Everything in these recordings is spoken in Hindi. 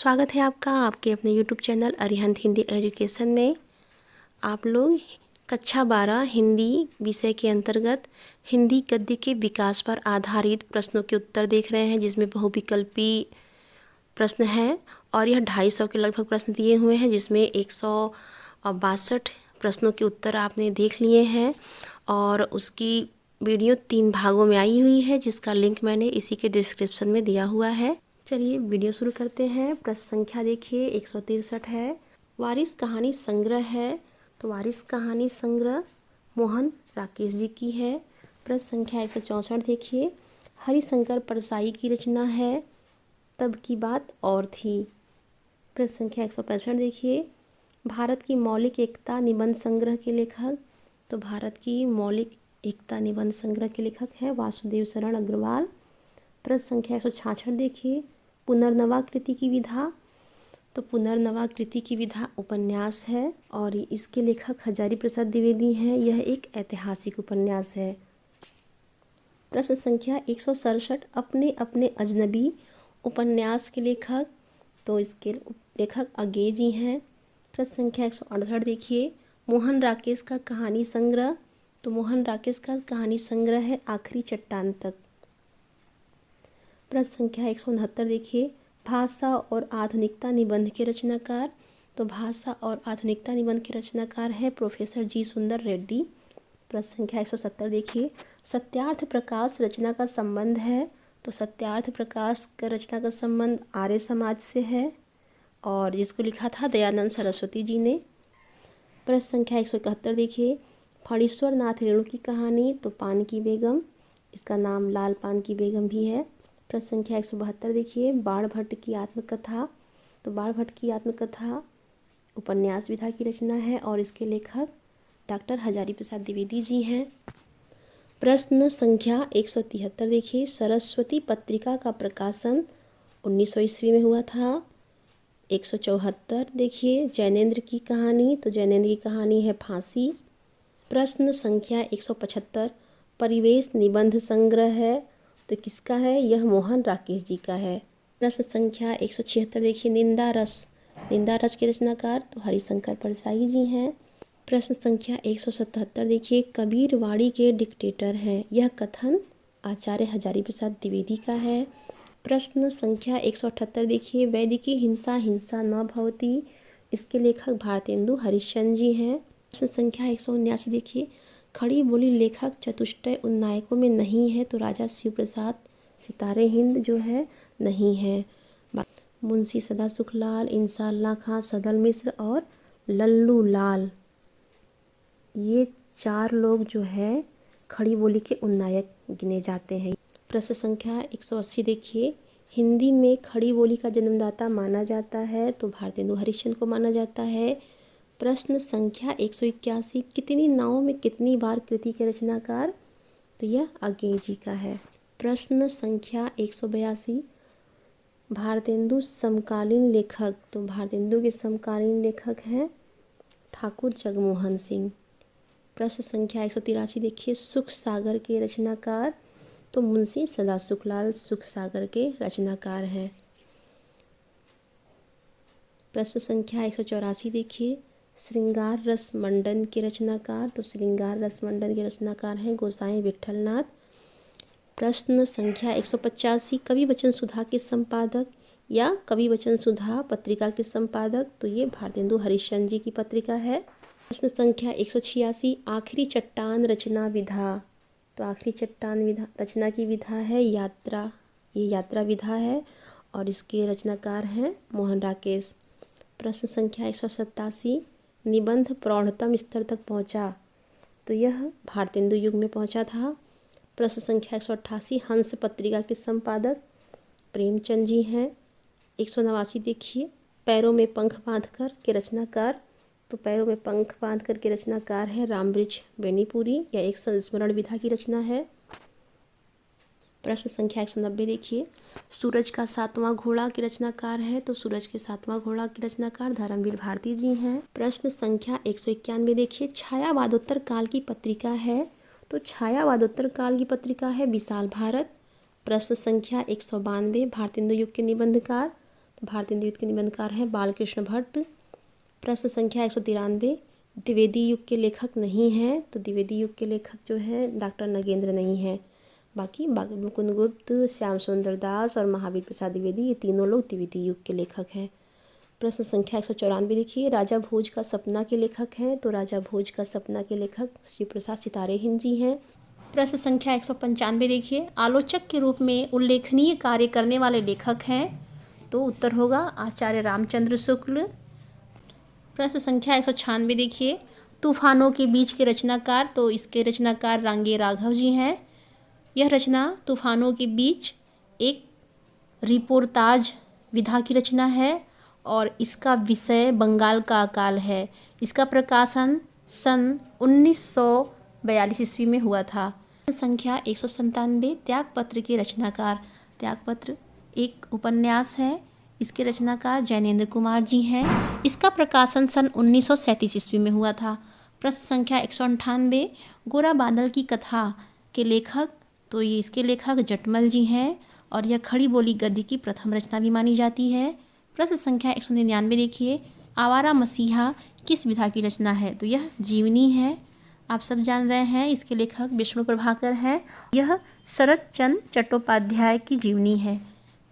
स्वागत है आपका आपके अपने YouTube channel Arihant Hindi education में। आप लोग कक्षा 12 हिंदी विषय के अंतर्गत हिंदी गद्य के विकास पर आधारित प्रश्नों के उत्तर देख रहे हैं, जिसमें बहुविकल्पी प्रश्न है और यह 250 के लगभग प्रश्न दिए हुए हैं, जिसमें 162 प्रश्नों के उत्तर आपने देख लिए हैं और उसकी वीडियो 3 भागों में आई हुई है, जिसका लिंक मैंने इसी के डिस्क्रिप्शन में दिया हुआ है। चलिए वीडियो शुरू करते हैं। प्रश्न संख्या देखिए 163 है। वारिस कहानी संग्रह है, तो वारिस कहानी संग्रह मोहन राकेश जी की है। प्रश्न संख्या 164 देखिए, हरिशंकर परसाई की रचना है, तब की बात और थी। प्रश्न संख्या 165 देखिए, भारत की मौलिक एकता निबंध संग्रह के लेखक, तो भारत की मौलिक एकता निबंध संग्रह के लेखक है वासुदेव शरण अग्रवाल। प्रश्न संख्या 166 देखिए, पुनर्नवा कृति की विधा, तो पुनर्नवा कृति की विधा उपन्यास है और इसके लेखक हजारी प्रसाद द्विवेदी हैं। यह एक ऐतिहासिक उपन्यास है। प्रश्न संख्या 167, अपने अपने अजनबी उपन्यास के लेखक, तो इसके लेखक अज्ञे जी हैं। प्रश्न संख्या 168 देखिए, मोहन राकेश का कहानी संग्रह, तो मोहन राकेश का कहानी संग्रह है आखिरी चट्टान तक। प्रश्न संख्या 169 देखिए, भाषा और आधुनिकता निबंध के रचनाकार, तो भाषा और आधुनिकता निबंध के रचनाकार है प्रोफेसर जी सुंदर रेड्डी। प्रश्न संख्या 170 देखिए, सत्यार्थ प्रकाश रचना का संबंध है, तो सत्यार्थ प्रकाश का रचना का संबंध आर्य समाज से है और जिसको लिखा था दयानंद सरस्वती जी ने। प्रश्न संख्या 171 देखिए, फणीश्वर नाथ रेणु की कहानी, तो पान की बेगम, इसका नाम लाल पान की बेगम भी है। प्रश्न संख्या 172 देखिए, बाण भट्ट की आत्मकथा, तो बाण भट्ट की आत्मकथा उपन्यास विधा की रचना है और इसके लेखक डॉक्टर हजारी प्रसाद द्विवेदी जी हैं। प्रश्न संख्या 173 देखिए, सरस्वती पत्रिका का प्रकाशन 1900 ईस्वी में हुआ था। 174 देखिए, जैनेन्द्र की कहानी, तो जैनेन्द्र की कहानी है फांसी। प्रश्न संख्या 175, परिवेश निबंध संग्रह है, तो किसका है, यह मोहन राकेश जी का है। प्रश्न संख्या 176 देखिए, निंदा रस के रचनाकार, तो हरिशंकर परसाई जी हैं। प्रश्न संख्या 177 देखिए, कबीरवाड़ी के डिक्टेटर हैं, यह कथन आचार्य हजारी प्रसाद द्विवेदी का है। प्रश्न संख्या 178 देखिए, वैदिकी हिंसा हिंसा न भवती, इसके लेखक भारतेंदु हरिश्चंद्र जी हैं। प्रश्न संख्या 179 देखिए, खड़ी बोली लेखक चतुष्टय उन नायकों में नहीं है, तो राजा शिव प्रसाद सितारे हिंद जो है नहीं है। मुंशी सदा सुखलाल, इंसाल्ला खां, सदल मिश्र और लल्लू लाल, ये 4 लोग जो है खड़ी बोली के उन नायक गिने जाते हैं। प्रश्न संख्या 180 देखिए, हिंदी में खड़ी बोली का जन्मदाता माना जाता है, तो भारतेंदु हरिश्चंद्र को माना जाता है। प्रश्न संख्या 181, कितनी नावों में कितनी बार कृति के रचनाकार, तो यह अज्ञे जी का है। प्रश्न संख्या 182, भारतेंदु समकालीन लेखक, तो भारतेंदु के समकालीन लेखक हैं ठाकुर जगमोहन सिंह। प्रश्न संख्या 183 देखिए, सुख सागर के रचनाकार, तो मुंशी सदा सुखलाल सुख सागर के रचनाकार हैं। प्रश्न संख्या 184 देखिए, श्रृंगार रस मंडन के रचनाकार, तो श्रृंगार रस मंडन के रचनाकार हैं गोसाई विठलनाथ। प्रश्न संख्या 185, कवि वचन सुधा के संपादक या कवि वचन सुधा पत्रिका के संपादक, तो ये भारतेंदु हरिश्चंद्र जी की पत्रिका है। प्रश्न संख्या 186, आखिरी चट्टान रचना विधा, तो आखिरी चट्टान विधा रचना की विधा है यात्रा, ये यात्रा विधा है और इसके रचनाकार हैं मोहन राकेश। प्रश्न संख्या 187, निबंध प्रौढ़तम स्तर तक पहुंचा, तो यह भारतेंदु युग में पहुंचा था। प्रश्न संख्या 188, हंस पत्रिका के संपादक प्रेमचंद जी हैं। 189 देखिए, पैरों में पंख बांधकर के रचनाकार, तो पैरों में पंख बांधकर के रचनाकार है रामवृक्ष बेनीपुरी, यह एक संस्मरण विधा की रचना है। प्रश्न संख्या 190 देखिए, सूरज का 7वां घोड़ा के रचनाकार है, तो सूरज के 7वां घोड़ा के रचनाकार धर्मवीर भारती जी हैं। प्रश्न संख्या 191 देखिए, छायावादोत्तर काल की पत्रिका है, तो छायावादोत्तर काल की पत्रिका है विशाल भारत। प्रश्न संख्या 192, भारतेंदु युग के निबंधकार, तो भारतीय हिंदी युग के निबंधकार हैं बालकृष्ण भट्ट। प्रश्न संख्या 193, द्विवेदी युग के लेखक नहीं हैं, तो द्विवेदी युग के लेखक जो है डॉक्टर नगेंद्र नहीं है। बाकी मुकुंद गुप्त, श्याम सुंदर दास और महावीर प्रसाद द्विवेदी, ये तीनों लोग द्विवेदी युग के लेखक हैं। प्रश्न संख्या 194 देखिए, राजा भोज का सपना के लेखक हैं, तो राजा भोज का सपना के लेखक शिव प्रसाद सितारे हिंद जी हैं। प्रश्न संख्या 195 देखिए, आलोचक के रूप में उल्लेखनीय कार्य करने वाले लेखक हैं, तो उत्तर होगा आचार्य रामचंद्र शुक्ल। प्रश्न संख्या 196 देखिए, तूफानों के बीच के रचनाकार, तो इसके रचनाकार रांगे राघव जी हैं। यह रचना तूफानों के बीच एक रिपोर्टाज विधा की रचना है और इसका विषय बंगाल का अकाल है। इसका प्रकाशन सन 1942 ईस्वी में हुआ था। संख्या 197, त्यागपत्र के रचनाकार, त्यागपत्र एक उपन्यास है, इसके रचनाकार जैनेन्द्र कुमार जी हैं। इसका प्रकाशन सन 1937 ईस्वी में हुआ था। प्रश्न संख्या 198, गोरा बादल की कथा के लेखक, तो ये इसके लेखक जटमल जी हैं और यह खड़ी बोली गद्य की प्रथम रचना भी मानी जाती है। प्रश्न संख्या 199 देखिए, आवारा मसीहा किस विधा की रचना है, तो यह जीवनी है, आप सब जान रहे हैं। इसके लेखक विष्णु प्रभाकर हैं। यह शरत चंद्र चट्टोपाध्याय की जीवनी है।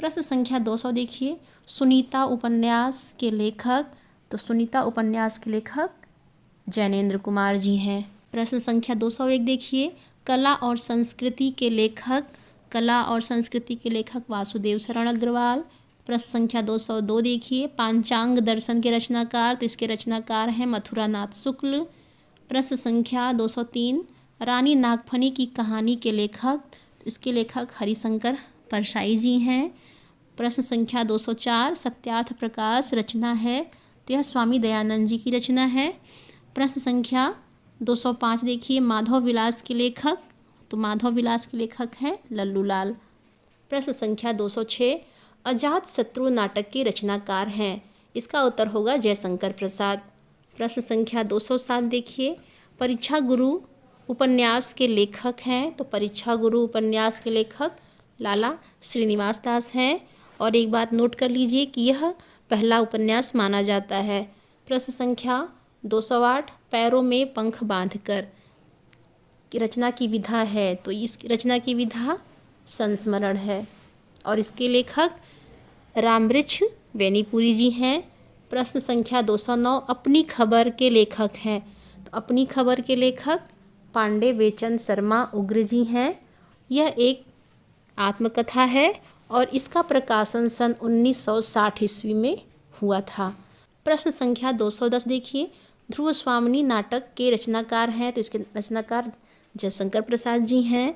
प्रश्न संख्या 200 देखिए, सुनीता उपन्यास के लेखक, तो सुनीता उपन्यास के लेखक जैनेन्द्र कुमार जी हैं। प्रश्न संख्या 201 देखिए, कला और संस्कृति के लेखक, कला और संस्कृति के लेखक वासुदेव शरण अग्रवाल। प्रश्न संख्या 202 देखिए, पांचांग दर्शन के रचनाकार, तो इसके रचनाकार हैं मथुरानाथ शुक्ल। प्रश्न संख्या 203, रानी नागफनी की कहानी के लेखक, तो इसके लेखक हरिशंकर परसाई जी हैं। प्रश्न संख्या 204, सत्यार्थ प्रकाश रचना है, तो यह स्वामी दयानंद जी की रचना है। प्रश्न संख्या 205 देखिए, माधव विलास के लेखक, तो माधव विलास के लेखक हैं लल्लू लाल। प्रश्न संख्या 206, अजात शत्रु नाटक के रचनाकार हैं, इसका उत्तर होगा जयशंकर प्रसाद। प्रश्न संख्या 207 देखिए, परीक्षा गुरु उपन्यास के लेखक हैं, तो परीक्षा गुरु उपन्यास के लेखक लाला श्रीनिवास दास हैं। और एक बात नोट कर लीजिए कि यह पहला उपन्यास माना जाता है। प्रश्न संख्या 208, पैरों में पंख बांधकर की रचना की विधा है, तो इस रचना की विधा संस्मरण है और इसके लेखक रामवृक्ष बेनीपुरी जी हैं। प्रश्न संख्या 209, अपनी खबर के लेखक हैं, तो अपनी खबर के लेखक पांडे बेचन शर्मा उग्र जी हैं। यह एक आत्मकथा है और इसका प्रकाशन सन 1960 ईस्वी में हुआ था। प्रश्न संख्या 210 देखिए, ध्रुव स्वामिनी नाटक के रचनाकार हैं, तो इसके रचनाकार जयशंकर प्रसाद जी हैं।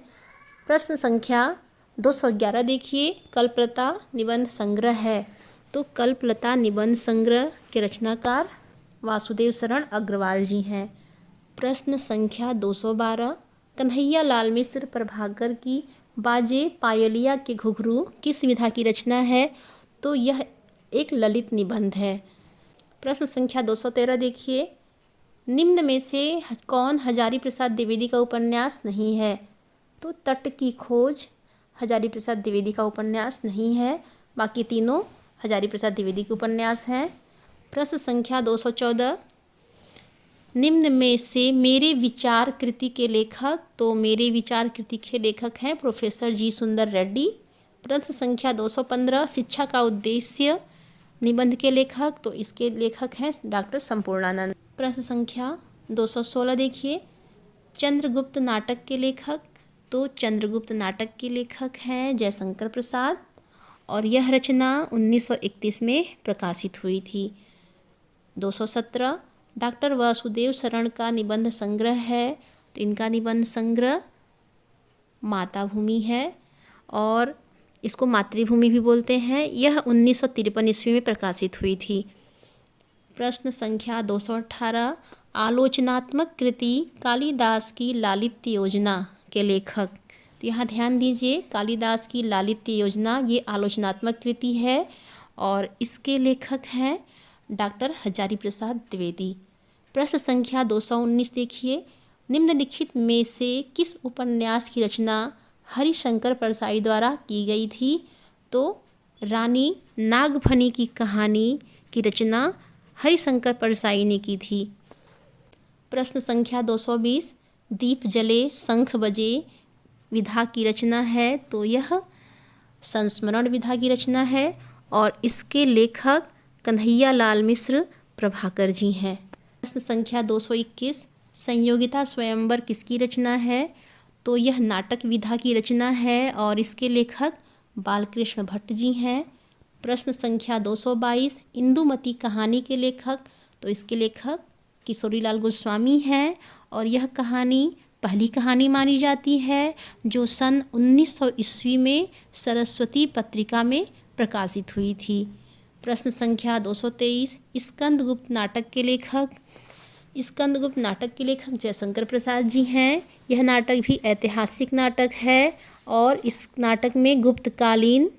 प्रश्न संख्या 211 देखिए, कल्पलता निबंध संग्रह है, तो कल्पलता निबंध संग्रह के रचनाकार वासुदेव शरण अग्रवाल जी हैं। प्रश्न संख्या 212, कन्हैया लाल मिश्र प्रभाकर की बाजे पायलिया के घुघरू किस विधा की रचना है, तो यह एक ललित निबंध है। प्रश्न संख्या 213 देखिए, निम्न में से कौन हजारी प्रसाद द्विवेदी का उपन्यास नहीं है, तो तट की खोज हजारी प्रसाद द्विवेदी का उपन्यास नहीं है, बाकी तीनों हजारी प्रसाद द्विवेदी के उपन्यास हैं। प्रश्न संख्या 214, निम्न में से मेरे विचार कृति के लेखक, तो मेरे विचार कृति के लेखक हैं प्रोफेसर जी सुंदर रेड्डी। प्रश्न संख्या 215, शिक्षा का उद्देश्य निबंध के लेखक, तो इसके लेखक हैं डॉक्टर संपूर्णानंद। प्रश्न संख्या 216 देखिए, चंद्रगुप्त नाटक के लेखक, तो चंद्रगुप्त नाटक के लेखक हैं जयशंकर प्रसाद और यह रचना 1931 में प्रकाशित हुई थी। 217, डॉक्टर वासुदेव शरण का निबंध संग्रह है, तो इनका निबंध संग्रह माताभूमि है और इसको मातृभूमि भी बोलते हैं। यह 1953 ईस्वी में प्रकाशित हुई थी। प्रश्न संख्या 218, आलोचनात्मक कृति कालिदास की लालित्य योजना के लेखक, तो यहाँ ध्यान दीजिए, कालिदास की लालित्य योजना ये आलोचनात्मक कृति है और इसके लेखक हैं डॉक्टर हजारी प्रसाद द्विवेदी। प्रश्न संख्या 219 देखिए, निम्नलिखित में से किस उपन्यास की रचना हरिशंकर परसाई द्वारा की गई थी, तो रानी नागफनी की कहानी की रचना हरिशंकर परसाई ने की थी। प्रश्न संख्या 220, दीप जले शंख बजे विधा की रचना है, तो यह संस्मरण विधा की रचना है और इसके लेखक कन्हैया लाल मिश्र प्रभाकर जी हैं। प्रश्न संख्या 221, संयोगिता स्वयंवर किसकी रचना है, तो यह नाटक विधा की रचना है और इसके लेखक बालकृष्ण भट्ट जी हैं। प्रश्न संख्या 222, इंदुमती कहानी के लेखक, तो इसके लेखक किशोरीलाल गोस्वामी हैं और यह कहानी पहली कहानी मानी जाती है जो सन 1900 ईस्वी में सरस्वती पत्रिका में प्रकाशित हुई थी। प्रश्न संख्या 223, स्कंदगुप्त नाटक के लेखक, स्कंदगुप्त नाटक के लेखक जयशंकर प्रसाद जी हैं। यह नाटक भी ऐतिहासिक नाटक है और इस नाटक में गुप्तकालीन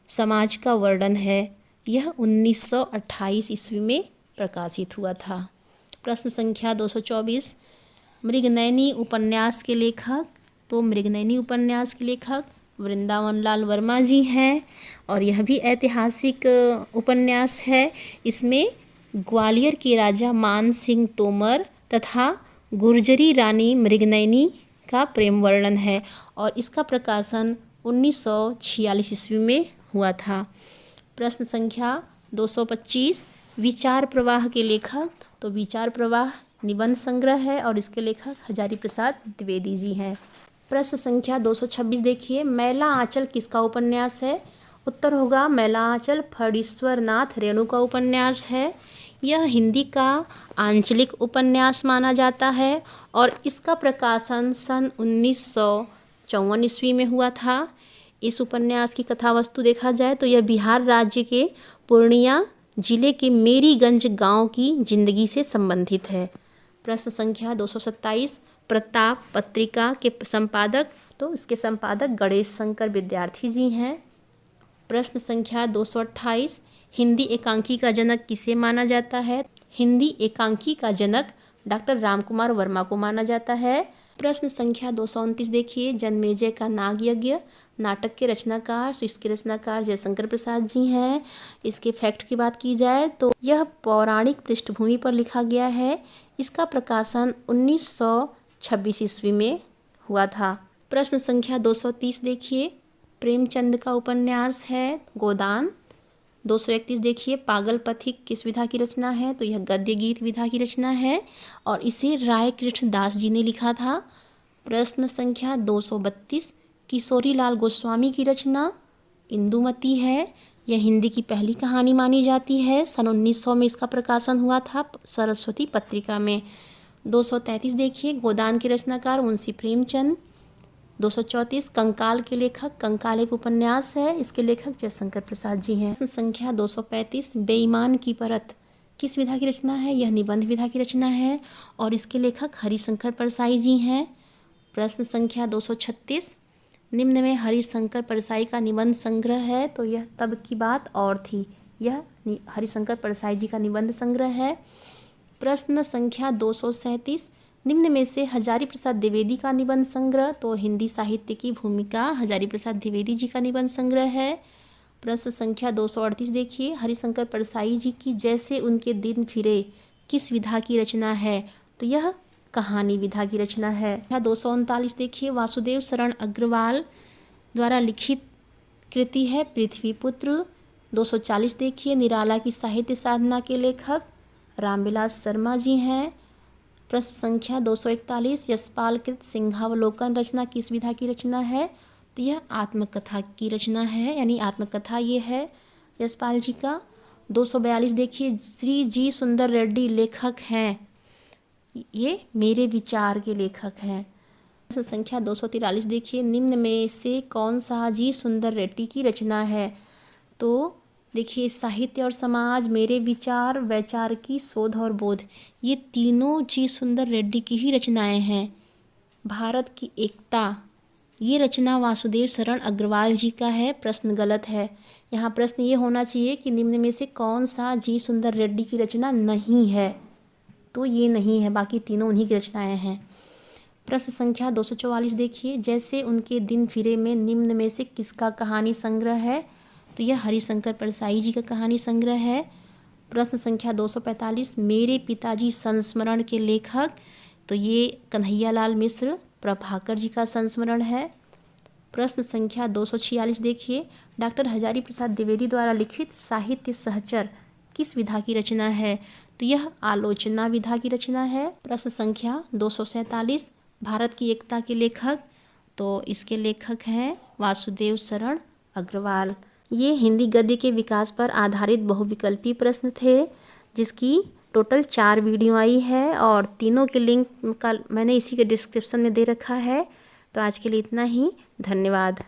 समाज का वर्णन है। यह 1928 ईस्वी में प्रकाशित हुआ था। प्रश्न संख्या 224, मृगनयनी उपन्यास के लेखक, तो मृगनयनी उपन्यास के लेखक वृंदावन लाल वर्मा जी हैं और यह भी ऐतिहासिक उपन्यास है। इसमें ग्वालियर के राजा मान सिंह तोमर तथा गुर्जरी रानी मृगनयनी का प्रेम वर्णन है और इसका प्रकाशन 1946 ईस्वी में हुआ था। प्रश्न संख्या 225, विचार प्रवाह के लेखक, तो विचार प्रवाह निबंध संग्रह है और इसके लेखक हजारी प्रसाद द्विवेदी जी हैं। प्रश्न संख्या 226 देखिए, मैला आंचल किसका उपन्यास है, उत्तर होगा मैला आंचल फणीश्वर नाथ रेणु का उपन्यास है। यह हिंदी का आंचलिक उपन्यास माना जाता है और इसका प्रकाशन सन 1954 ईस्वी में हुआ था। इस उपन्यास की कथा वस्तु देखा जाए तो यह बिहार राज्य के पूर्णिया जिले के मेरीगंज गांव की जिंदगी से संबंधित है। प्रश्न संख्या 227, प्रताप पत्रिका के संपादक, तो इसके संपादक गणेश शंकर विद्यार्थी जी हैं। प्रश्न संख्या 228, हिंदी एकांकी का जनक किसे माना जाता है, हिंदी एकांकी का जनक डॉक्टर रामकुमार वर्मा को माना जाता है। प्रश्न संख्या 229 देखिए, जन्मेजय का नाग यज्ञ नाटक के रचनाकार, तो इसके रचनाकार जयशंकर प्रसाद जी हैं। इसके फैक्ट की बात की जाए तो यह पौराणिक पृष्ठभूमि पर लिखा गया है। इसका प्रकाशन 1926 ईस्वी में हुआ था। प्रश्न संख्या 230 देखिए, प्रेमचंद का उपन्यास है गोदान। 231 देखिए, पागल पथिक किस विधा की रचना है, तो यह गद्य गीत विधा की रचना है और इसे राय कृष्ण दास जी ने लिखा था। प्रश्न संख्या 232, किशोरीलाल गोस्वामी की रचना इंदुमती है। यह हिंदी की पहली कहानी मानी जाती है। सन 1900 में इसका प्रकाशन हुआ था सरस्वती पत्रिका में। 233 देखिए, गोदान के रचनाकार मुंशी प्रेमचंद। 234, कंकाल के लेखक, कंकाल एक उपन्यास है, इसके लेखक जयशंकर प्रसाद जी हैं। संख्या 235, बेईमान की परत किस विधा की रचना है, यह निबंध विधा की रचना है और इसके लेखक हरिशंकर परसाई जी हैं। प्रश्न संख्या 236, निम्न में हरिशंकर परसाई का निबंध संग्रह है, तो यह तब की बात और थी, यह हरिशंकर परसाई जी का निबंध संग्रह है। प्रश्न संख्या 237, निम्न में से हजारी प्रसाद द्विवेदी का निबंध संग्रह, तो हिंदी साहित्य की भूमिका हजारी प्रसाद द्विवेदी जी का निबंध संग्रह है। प्रश्न संख्या 238 देखिए, हरिशंकर परसाई जी की जैसे उनके दिन फिरे किस विधा की रचना है, तो यह कहानी विधा की रचना है। 239 देखिए, वासुदेव शरण अग्रवाल द्वारा लिखित कृति है पृथ्वीपुत्र। 240 देखिए, निराला की साहित्य साधना के लेखक रामविलास शर्मा जी हैं। प्रश्न संख्या 241, यशपाल कृत सिंहावलोकन रचना किस विधा की रचना है, तो यह आत्मकथा की रचना है, यानी आत्मकथा ये है यशपाल जी का। 242 देखिए, श्री जी सुंदर रेड्डी लेखक हैं, ये मेरे विचार के लेखक हैं। प्रश्न संख्या 243 देखिए, निम्न में से कौन सा जी सुंदर रेड्डी की रचना है, तो देखिए साहित्य और समाज, मेरे विचार, वैचारिकी शोध और बोध, ये तीनों जी सुंदर रेड्डी की ही रचनाएं हैं। भारत की एकता, ये रचना वासुदेव शरण अग्रवाल जी का है। प्रश्न गलत है, यहाँ प्रश्न ये होना चाहिए कि निम्न में से कौन सा जी सुंदर रेड्डी की रचना नहीं है, तो ये नहीं है, बाकी तीनों उन्हीं की रचनाएं हैं। प्रश्न संख्या 244 देखिए, जैसे उनके दिन फिरे में निम्न में से किसका कहानी संग्रह है, तो यह हरिशंकर परसाई जी का कहानी संग्रह है। प्रश्न संख्या 245, मेरे पिताजी संस्मरण के लेखक, तो ये कन्हैयालाल मिश्र प्रभाकर जी का संस्मरण है। प्रश्न संख्या 246 देखिए, डॉक्टर हजारी प्रसाद द्विवेदी द्वारा लिखित साहित्य सहचर किस विधा की रचना है? तो यह आलोचना विधा की रचना है। प्रश्न संख्या 247, भारत की एकता के लेखक, तो इसके लेखक हैं वासुदेव शरण अग्रवाल। ये हिंदी गद्य के विकास पर आधारित बहुविकल्पी प्रश्न थे, जिसकी टोटल 4 वीडियो आई है और तीनों के लिंक का मैंने इसी के डिस्क्रिप्शन में दे रखा है। तो आज के लिए इतना ही, धन्यवाद।